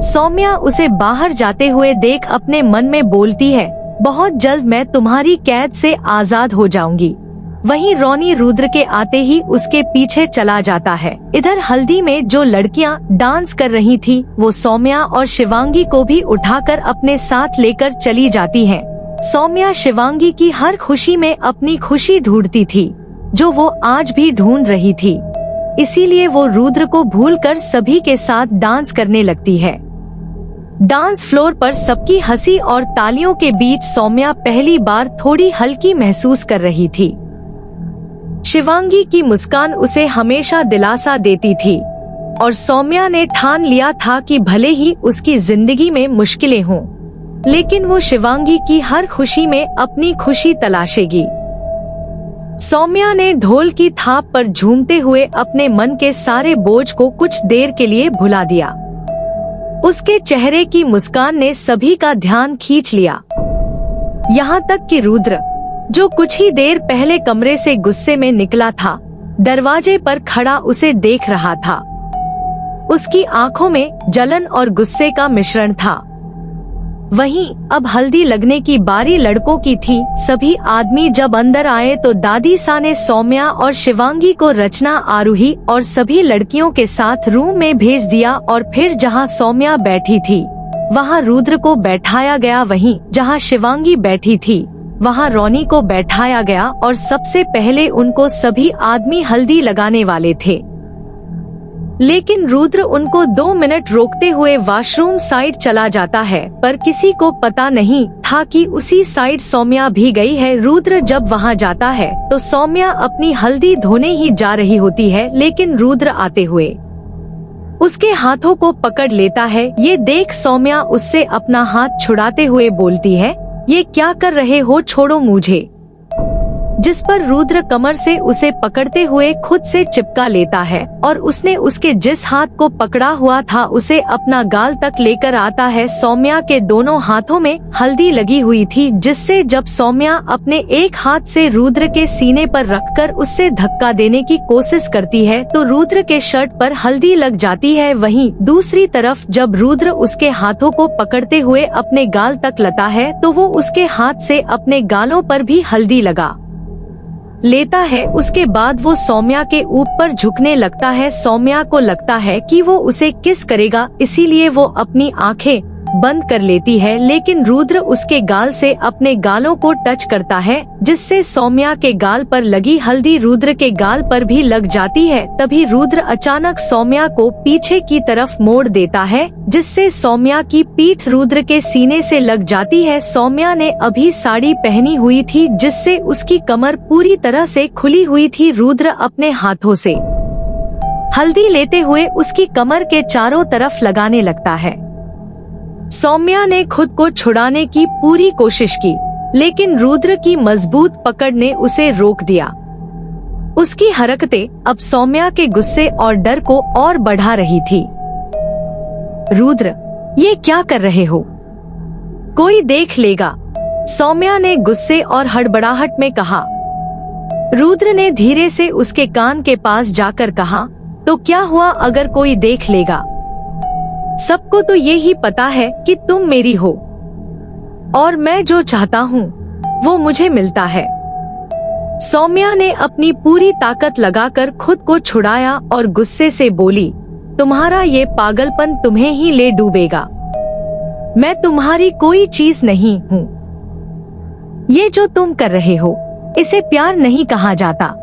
सौम्या उसे बाहर जाते हुए देख अपने मन में बोलती है, बहुत जल्द मैं तुम्हारी कैद से आजाद हो जाऊंगी। वहीं रोनी रुद्र के आते ही उसके पीछे चला जाता है। इधर हल्दी में जो लड़कियां डांस कर रही थी वो सौम्या और शिवांगी को भी उठाकर अपने साथ लेकर चली जाती हैं। सौम्या शिवांगी की हर खुशी में अपनी खुशी ढूंढती थी, जो वो आज भी ढूंढ रही थी। इसीलिए वो रुद्र को भूलकर सभी के साथ डांस करने लगती है। डांस फ्लोर पर सबकी हंसी और तालियों के बीच सौम्या पहली बार थोड़ी हल्की महसूस कर रही थी। शिवांगी की मुस्कान उसे हमेशा दिलासा देती थी और सौम्या ने ठान लिया था कि भले ही उसकी जिंदगी में मुश्किलें हों, लेकिन वो शिवांगी की हर खुशी में अपनी खुशी तलाशेगी। सौम्या ने ढोल की थाप पर झूमते हुए अपने मन के सारे बोझ को कुछ देर के लिए भुला दिया। उसके चेहरे की मुस्कान ने सभी का ध्यान खींच लिया, यहाँ तक कि रुद्र, जो कुछ ही देर पहले कमरे से गुस्से में निकला था, दरवाजे पर खड़ा उसे देख रहा था। उसकी आंखों में जलन और गुस्से का मिश्रण था। वहीं अब हल्दी लगने की बारी लड़कों की थी। सभी आदमी जब अंदर आए तो दादी सा ने सौम्या और शिवांगी को रचना, आरूही और सभी लड़कियों के साथ रूम में भेज दिया और फिर जहां सौम्या बैठी थी वहां रुद्र को बैठाया गया। वहीं जहां शिवांगी बैठी थी वहां रोनी को बैठाया गया और सबसे पहले उनको सभी आदमी हल्दी लगाने वाले थे। लेकिन रुद्र उनको 2 मिनट रोकते हुए वॉशरूम साइड चला जाता है, पर किसी को पता नहीं था कि उसी साइड सौम्या भी गई है। रुद्र जब वहां जाता है तो सौम्या अपनी हल्दी धोने ही जा रही होती है, लेकिन रुद्र आते हुए उसके हाथों को पकड़ लेता है। ये देख सौम्या उससे अपना हाथ छुड़ाते हुए बोलती है, ये क्या कर रहे हो, छोड़ो मुझे। जिस पर रुद्र कमर से उसे पकड़ते हुए खुद से चिपका लेता है और उसने उसके जिस हाथ को पकड़ा हुआ था उसे अपना गाल तक लेकर आता है। सौम्या के दोनों हाथों में हल्दी लगी हुई थी, जिससे जब सौम्या अपने एक हाथ से रुद्र के सीने पर रखकर उससे धक्का देने की कोशिश करती है तो रुद्र के शर्ट पर हल्दी लग जाती है। वहीं दूसरी तरफ जब रुद्र उसके हाथों को पकड़ते हुए अपने गाल तक लाता है तो वो उसके हाथ से अपने गालों पर भी हल्दी लगा लेता है। उसके बाद वो सौम्या के ऊपर झुकने लगता है। सौम्या को लगता है कि वो उसे किस करेगा, इसीलिए वो अपनी आंखें बंद कर लेती है, लेकिन रुद्र उसके गाल से अपने गालों को टच करता है, जिससे सौम्या के गाल पर लगी हल्दी रुद्र के गाल पर भी लग जाती है। तभी रुद्र अचानक सौम्या को पीछे की तरफ मोड़ देता है, जिससे सौम्या की पीठ रुद्र के सीने से लग जाती है। सौम्या ने अभी साड़ी पहनी हुई थी, जिससे उसकी कमर पूरी तरह से खुली हुई थी। रुद्र अपने हाथों से हल्दी लेते हुए उसकी कमर के चारों तरफ लगाने लगता है। सौम्या ने खुद को छुड़ाने की पूरी कोशिश की, लेकिन रुद्र की मजबूत पकड़ ने उसे रोक दिया। उसकी हरकतें अब सौम्या के गुस्से और डर को और बढ़ा रही थी। रुद्र, ये क्या कर रहे हो? कोई देख लेगा, सौम्या ने गुस्से और हड़बड़ाहट में कहा। रुद्र ने धीरे से उसके कान के पास जाकर कहा, तो क्या हुआ अगर कोई देख लेगा? सबको तो ये ही पता है कि तुम मेरी हो और मैं जो चाहता हूँ वो मुझे मिलता है। सौम्या ने अपनी पूरी ताकत लगाकर खुद को छुड़ाया और गुस्से से बोली, तुम्हारा ये पागलपन तुम्हें ही ले डूबेगा। मैं तुम्हारी कोई चीज नहीं हूँ। ये जो तुम कर रहे हो इसे प्यार नहीं कहा जाता।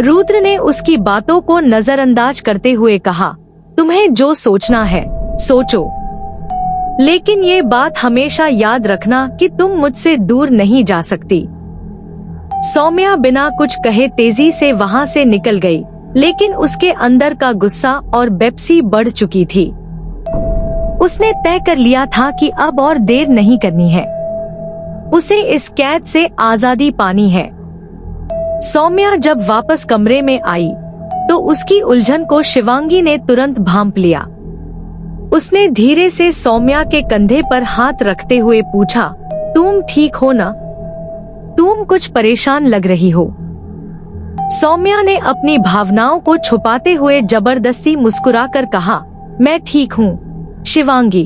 रुद्र ने उसकी बातों को नजरअंदाज करते हुए कहा, तुम्हें जो सोचना है सोचो, लेकिन ये बात हमेशा याद रखना कि तुम मुझसे दूर नहीं जा सकती। सौम्या बिना कुछ कहे तेजी से वहां से निकल गई, लेकिन उसके अंदर का गुस्सा और बेपसी बढ़ चुकी थी। उसने तय कर लिया था कि अब और देर नहीं करनी है, उसे इस कैद से आजादी पानी है। सौम्या जब वापस कमरे में आई तो उसकी उलझन को शिवांगी ने तुरंत भांप लिया। उसने धीरे से सौम्या के कंधे पर हाथ रखते हुए पूछा, तुम ठीक हो ना? तुम कुछ परेशान लग रही हो। सौम्या ने अपनी भावनाओं को छुपाते हुए जबरदस्ती मुस्कुराकर कहा, मैं ठीक हूँ। शिवांगी,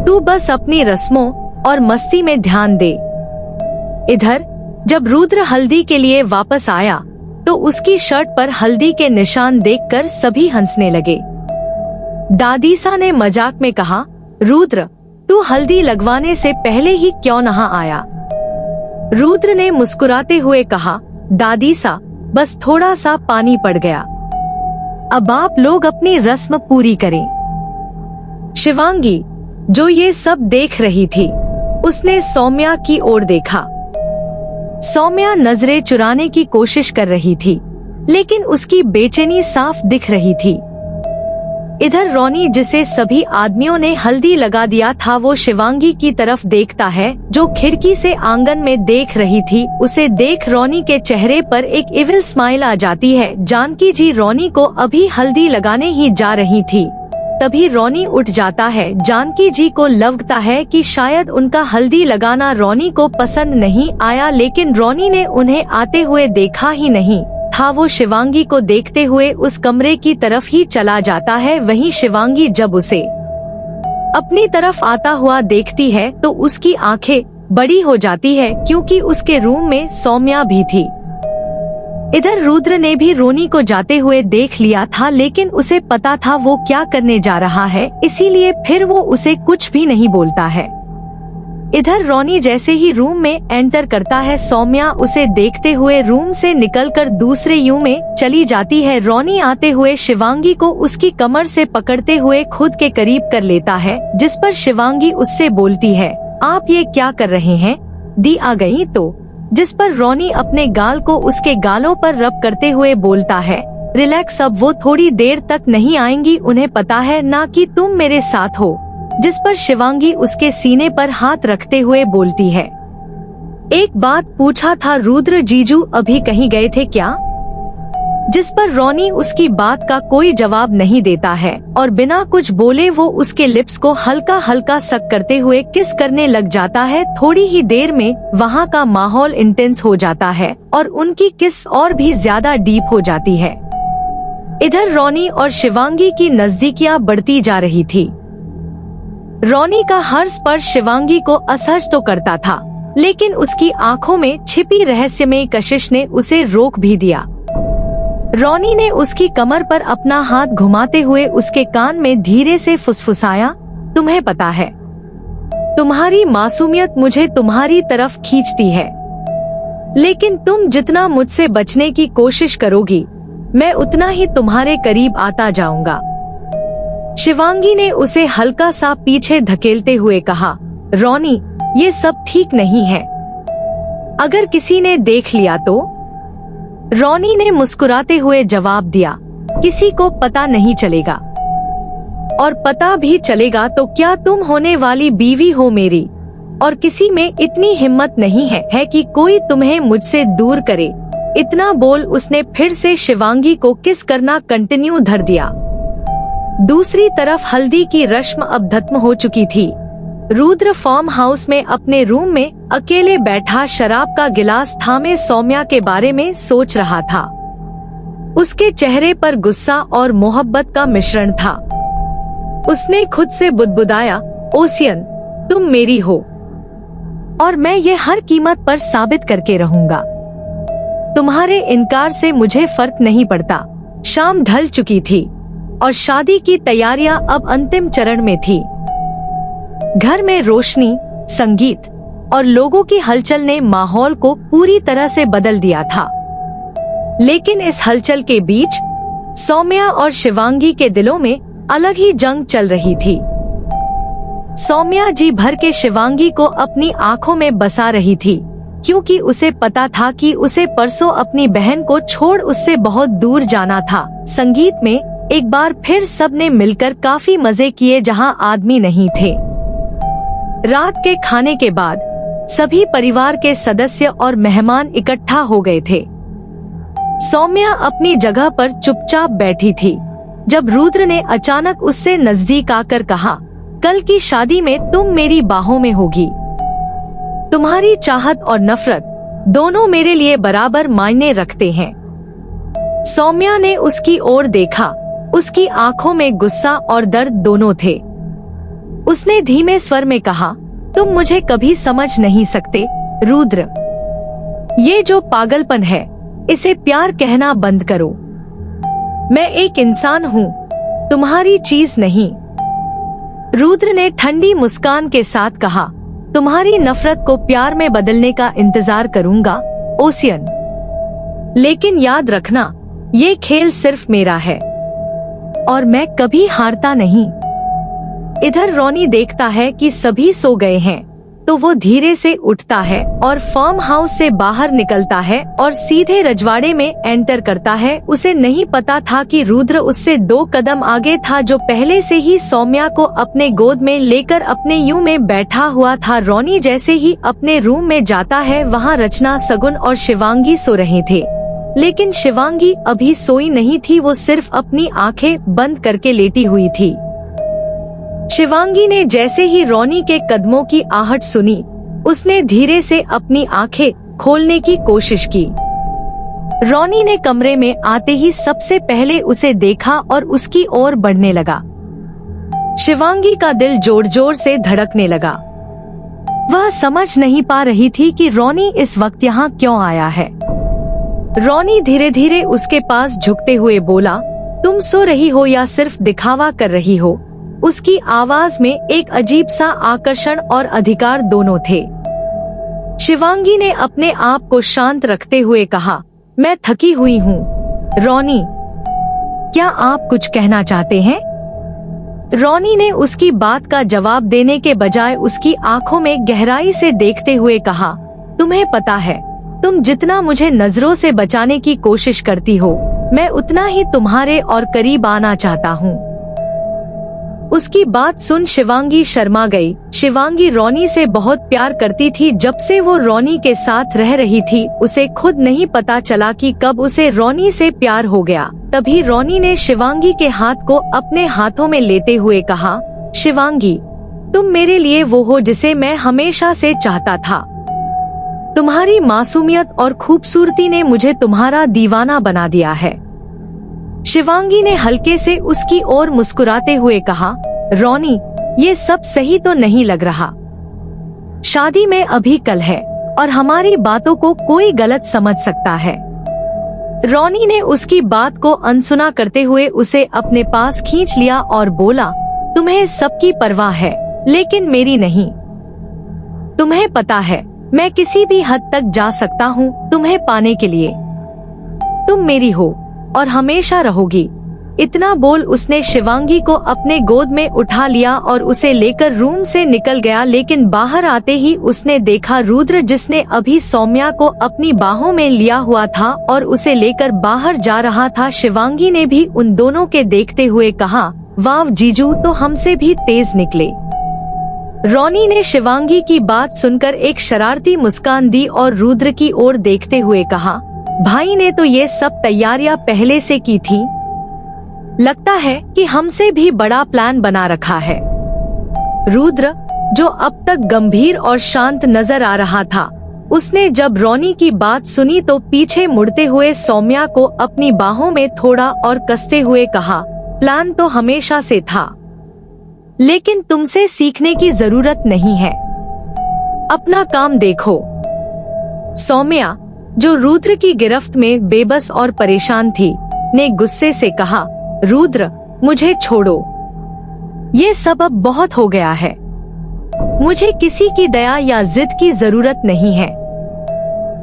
तू बस अपनी रस्मों और मस्ती में ध्यान दे। इधर जब रुद्र हल्दी के लिए वापस आया तो उसकी शर्ट पर हल्दी के निशान देखकर सभी हंसने लगे। दादीसा ने मजाक में कहा, रुद्र, तू हल्दी लगवाने से पहले ही क्यों नहा आया? रुद्र ने मुस्कुराते हुए कहा, दादीसा, बस थोड़ा सा पानी पड़ गया। अब आप लोग अपनी रस्म पूरी करें। शिवांगी, जो ये सब देख रही थी, उसने सौम्या की ओर देखा। सौम्या नजरें चुराने की कोशिश कर रही थी, लेकिन उसकी बेचैनी साफ दिख रही थी। इधर रोनी, जिसे सभी आदमियों ने हल्दी लगा दिया था, वो शिवांगी की तरफ देखता है, जो खिड़की से आंगन में देख रही थी। उसे देख रोनी के चेहरे पर एक इविल स्माइल आ जाती है। जानकी जी रोनी को अभी हल्दी लगाने ही जा रही थी, तभी रोनी उठ जाता है। जानकी जी को लगता है कि शायद उनका हल्दी लगाना रोनी को पसंद नहीं आया, लेकिन रोनी ने उन्हें आते हुए देखा ही नहीं था। वो शिवांगी को देखते हुए उस कमरे की तरफ ही चला जाता है। वहीं शिवांगी जब उसे अपनी तरफ आता हुआ देखती है तो उसकी आंखें बड़ी हो जाती है, क्योंकि उसके रूम में सौम्या भी थी। इधर रुद्र ने भी रोनी को जाते हुए देख लिया था, लेकिन उसे पता था वो क्या करने जा रहा है, इसीलिए फिर वो उसे कुछ भी नहीं बोलता है। इधर रोनी जैसे ही रूम में एंटर करता है, सौम्या उसे देखते हुए रूम से निकलकर दूसरे रूम में चली जाती है। रोनी आते हुए शिवांगी को उसकी कमर से पकड़ते हुए खुद के करीब कर लेता है, जिस पर शिवांगी उससे बोलती है, आप ये क्या कर रहे हैं? दी आ गई तो? जिस पर रोनी अपने गाल को उसके गालों पर रब करते हुए बोलता है, रिलैक्स, अब वो थोड़ी देर तक नहीं आएंगी, उन्हें पता है ना कि तुम मेरे साथ हो। जिस पर शिवांगी उसके सीने पर हाथ रखते हुए बोलती है, एक बात पूछा था रुद्र जीजू, अभी कहीं गए थे क्या? जिस पर रोनी उसकी बात का कोई जवाब नहीं देता है और बिना कुछ बोले वो उसके लिप्स को हल्का हल्का सक करते हुए किस करने लग जाता है। थोड़ी ही देर में वहाँ का माहौल इंटेंस हो जाता है और उनकी किस और भी ज्यादा डीप हो जाती है। इधर रोनी और शिवांगी की नजदीकियां बढ़ती जा रही थी। रोनी का हर स्पर्श शिवांगी को असहज तो करता था, लेकिन उसकी आंखों में छिपी रहस्यमय कशिश ने उसे रोक भी दिया। रोनी ने उसकी कमर पर अपना हाथ घुमाते हुए उसके कान में धीरे से फुसफुसाया, तुम्हें पता है, तुम्हारी मासूमियत मुझे तुम्हारी तरफ खींचती है, लेकिन तुम जितना मुझसे बचने की कोशिश करोगी, मैं उतना ही तुम्हारे करीब आता जाऊंगा। शिवांगी ने उसे हल्का सा पीछे धकेलते हुए कहा, रोनी, ये सब ठीक नहीं है, अगर किसी ने देख लिया तो? रोनी ने मुस्कुराते हुए जवाब दिया, किसी को पता नहीं चलेगा, और पता भी चलेगा तो क्या तुम होने वाली बीवी हो मेरी, और किसी में इतनी हिम्मत नहीं है कि कोई तुम्हें मुझसे दूर करे। इतना बोल उसने फिर से शिवांगी को किस करना कंटिन्यू धर दिया। दूसरी तरफ हल्दी की रस्म अब खत्म हो चुकी थी। रुद्र फार्म हाउस में अपने रूम में अकेले बैठा शराब का गिलास थामे सौम्या के बारे में सोच रहा था। उसके चेहरे पर गुस्सा और मोहब्बत का मिश्रण था। उसने खुद से बुदबुदाया, ओसियन, तुम मेरी हो और मैं ये हर कीमत पर साबित करके रहूंगा। तुम्हारे इनकार से मुझे फर्क नहीं पड़ता। शाम ढल चुकी थी और शादी की तैयारियां अब अंतिम चरण में थी। घर में रोशनी, संगीत और लोगों की हलचल ने माहौल को पूरी तरह से बदल दिया था। लेकिन इस हलचल के बीच सौम्या और शिवांगी के दिलों में अलग ही जंग चल रही थी। सौम्या जी भर के शिवांगी को अपनी आंखों में बसा रही थी, क्योंकि उसे पता था कि उसे परसों अपनी बहन को छोड़ उससे बहुत दूर जाना था। संगीत में एक बार फिर सबने मिलकर काफी मजे किए जहां आदमी नहीं थे। रात के खाने के बाद सभी परिवार के सदस्य और मेहमान इकट्ठा हो गए थे। सौम्या अपनी जगह पर चुपचाप बैठी थी जब रुद्र ने अचानक उससे नजदीक आकर कहा, कल की शादी में तुम मेरी बाहों में होगी। तुम्हारी चाहत और नफरत दोनों मेरे लिए बराबर मायने रखते हैं। सौम्या ने उसकी ओर देखा। उसकी आंखों में गुस्सा और दर्द दोनों थे। उसने धीमे स्वर में कहा, तुम मुझे कभी समझ नहीं सकते रुद्र। ये जो पागलपन है, इसे प्यार कहना बंद करो। मैं एक इंसान हूँ, तुम्हारी चीज नहीं। रुद्र ने ठंडी मुस्कान के साथ कहा, तुम्हारी नफरत को प्यार में बदलने का इंतजार करूंगा ओसियन, लेकिन याद रखना ये खेल सिर्फ मेरा है और मैं कभी हारता नहीं। इधर रॉनी देखता है कि सभी सो गए हैं, तो वो धीरे से उठता है और फार्म हाउस से बाहर निकलता है और सीधे रजवाड़े में एंटर करता है। उसे नहीं पता था कि रुद्र उससे 2 कदम आगे था, जो पहले से ही सौम्या को अपने गोद में लेकर अपने यूं में बैठा हुआ था। रॉनी जैसे ही अपने रूम में जाता है, वहाँ रचना, सगुन और शिवांगी सो रहे थे, लेकिन शिवांगी अभी सोई नहीं थी, वो सिर्फ अपनी आंखें बंद करके लेटी हुई थी। शिवांगी ने जैसे ही रॉनी के कदमों की आहट सुनी, उसने धीरे से अपनी आंखें खोलने की कोशिश की। रॉनी ने कमरे में आते ही सबसे पहले उसे देखा और उसकी ओर बढ़ने लगा। शिवांगी का दिल जोर जोर से धड़कने लगा। वह समझ नहीं पा रही थी कि रॉनी इस वक्त यहाँ क्यों आया है। रॉनी धीरे धीरे उसके पास झुकते हुए बोला, तुम सो रही हो या सिर्फ दिखावा कर रही हो? उसकी आवाज में एक अजीब सा आकर्षण और अधिकार दोनों थे। शिवांगी ने अपने आप को शांत रखते हुए कहा, मैं थकी हुई हूँ। रॉनी, क्या आप कुछ कहना चाहते हैं? रॉनी ने उसकी बात का जवाब देने के बजाय उसकी आंखों में गहराई से देखते हुए कहा, तुम्हें पता है, तुम जितना मुझे नजरों से बचाने की कोशिश करती हो, मैं उतना ही तुम्हारे और करीब आना चाहता हूँ। उसकी बात सुन शिवांगी शर्मा गई। शिवांगी रॉनी से बहुत प्यार करती थी। जब से वो रॉनी के साथ रह रही थी, उसे खुद नहीं पता चला कि कब उसे रॉनी से प्यार हो गया। तभी रॉनी ने शिवांगी के हाथ को अपने हाथों में लेते हुए कहा, शिवांगी, तुम मेरे लिए वो हो जिसे मैं हमेशा से चाहता था। तुम्हारी मासूमियत और खूबसूरती ने मुझे तुम्हारा दीवाना बना दिया है। शिवांगी ने हल्के से उसकी ओर मुस्कुराते हुए कहा, रॉनी, ये सब सही तो नहीं लग रहा। शादी में अभी कल है और हमारी बातों को कोई गलत समझ सकता है। रॉनी ने उसकी बात को अनसुना करते हुए उसे अपने पास खींच लिया और बोला, तुम्हें सबकी परवाह है, लेकिन मेरी नहीं। तुम्हें पता है, मैं किसी भी हद तक जा सकता हूँ तुम्हें पाने के लिए। तुम मेरी हो और हमेशा रहोगी। इतना बोल उसने शिवांगी को अपने गोद में उठा लिया और उसे लेकर रूम से निकल गया। लेकिन बाहर आते ही उसने देखा रुद्र, जिसने अभी सौम्या को अपनी बाहों में लिया हुआ था और उसे लेकर बाहर जा रहा था। शिवांगी ने भी उन दोनों के देखते हुए कहा, वाव जीजू तो हमसे भी तेज निकले। रॉनी ने शिवांगी की बात सुनकर एक शरारती मुस्कान दी और रुद्र की ओर देखते हुए कहा, भाई ने तो ये सब तैयारियां पहले से की थी। लगता है कि हमसे भी बड़ा प्लान बना रखा है। रुद्र, जो अब तक गंभीर और शांत नजर आ रहा था, उसने जब रॉनी की बात सुनी तो पीछे मुड़ते हुए सौम्या को अपनी बाहों में थोड़ा और कसते हुए कहा, प्लान तो हमेशा से था, लेकिन तुमसे सीखने की जरूरत नहीं है। अपना काम देखो। सौम्या, जो रुद्र की गिरफ्त में बेबस और परेशान थी, ने गुस्से से कहा, रुद्र, मुझे छोड़ो। ये सब अब बहुत हो गया है। मुझे किसी की दया या जिद की जरूरत नहीं है।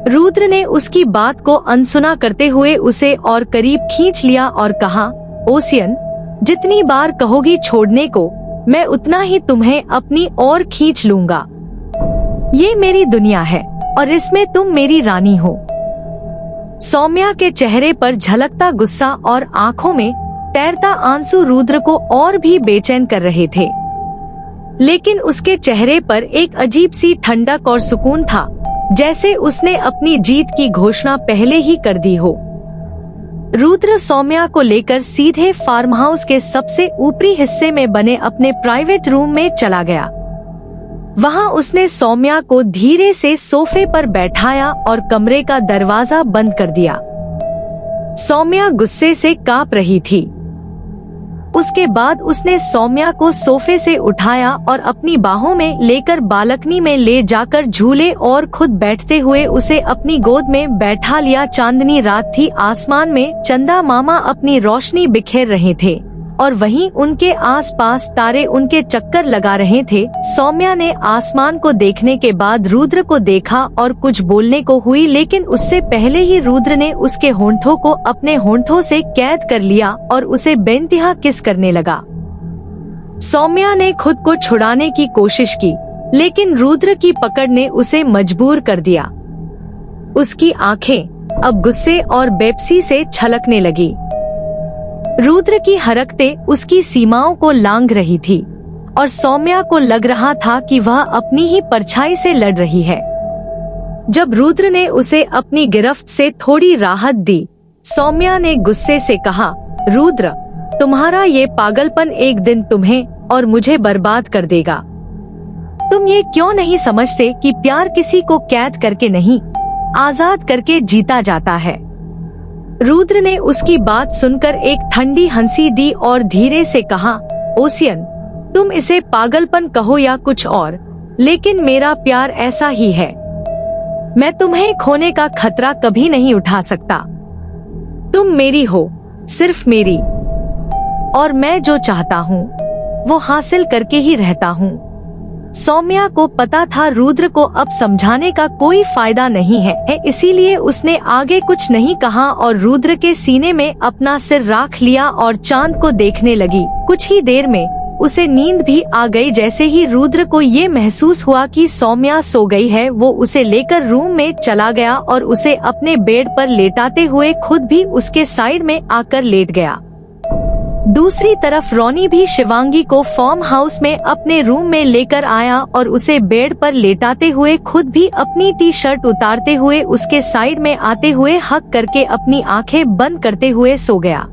रुद्र ने उसकी बात को अनसुना करते हुए उसे और करीब खींच लिया और कहा, ओसियन, जितनी बार कहोगी छोड़ने को, मैं उतना ही तुम्हें अपनी ओर खींच लूंगा। ये मेरी दुनिया है और इसमें तुम मेरी रानी हो। सौम्या के चेहरे पर झलकता गुस्सा और आंखों में तैरता आंसू रुद्र को और भी बेचैन कर रहे थे, लेकिन उसके चेहरे पर एक अजीब सी ठंडक और सुकून था, जैसे उसने अपनी जीत की घोषणा पहले ही कर दी हो। रुद्र सौम्या को लेकर सीधे फार्म हाउस के सबसे ऊपरी हिस्से में बने अपने प्राइवेट रूम में चला गया। वहां उसने सौम्या को धीरे से सोफे पर बैठाया और कमरे का दरवाजा बंद कर दिया। सौम्या गुस्से से कांप रही थी। उसके बाद उसने सौम्या को सोफे से उठाया और अपनी बाहों में लेकर बालकनी में ले जाकर झूले और खुद बैठते हुए उसे अपनी गोद में बैठा लिया। चांदनी रात थी, आसमान में चंदा मामा अपनी रोशनी बिखेर रहे थे और वहीं उनके आसपास तारे उनके चक्कर लगा रहे थे। सौम्या ने आसमान को देखने के बाद रुद्र को देखा और कुछ बोलने को हुई, लेकिन उससे पहले ही रुद्र ने उसके होंठों को अपने होंठों से कैद कर लिया और उसे बेइंतहा किस करने लगा। सौम्या ने खुद को छुड़ाने की कोशिश की, लेकिन रुद्र की पकड़ ने उसे मजबूर कर दिया। उसकी आंखें अब गुस्से और बेपसी से छलकने लगी। रुद्र की हरकतें उसकी सीमाओं को लांघ रही थी और सौम्या को लग रहा था कि वह अपनी ही परछाई से लड़ रही है। जब रुद्र ने उसे अपनी गिरफ्त से थोड़ी राहत दी, सौम्या ने गुस्से से कहा, रुद्र, तुम्हारा ये पागलपन एक दिन तुम्हें और मुझे बर्बाद कर देगा। तुम ये क्यों नहीं समझते कि प्यार किसी को कैद करके नहीं, आजाद करके जीता जाता है। रुद्र ने उसकी बात सुनकर एक ठंडी हंसी दी और धीरे से कहा, ओसियन, तुम इसे पागलपन कहो या कुछ और, लेकिन मेरा प्यार ऐसा ही है। मैं तुम्हें खोने का खतरा कभी नहीं उठा सकता। तुम मेरी हो, सिर्फ मेरी, और मैं जो चाहता हूँ वो हासिल करके ही रहता हूँ। सौम्या को पता था रुद्र को अब समझाने का कोई फायदा नहीं है, इसीलिए उसने आगे कुछ नहीं कहा और रुद्र के सीने में अपना सिर रख लिया और चांद को देखने लगी। कुछ ही देर में उसे नींद भी आ गई। जैसे ही रुद्र को ये महसूस हुआ कि सौम्या सो गई है, वो उसे लेकर रूम में चला गया और उसे अपने बेड पर लेटाते हुए खुद भी उसके साइड में आकर लेट गया। दूसरी तरफ रोनी भी शिवांगी को फार्म हाउस में अपने रूम में लेकर आया और उसे बेड पर लेटाते हुए खुद भी अपनी टी शर्ट उतारते हुए उसके साइड में आते हुए हक करके अपनी आंखें बंद करते हुए सो गया।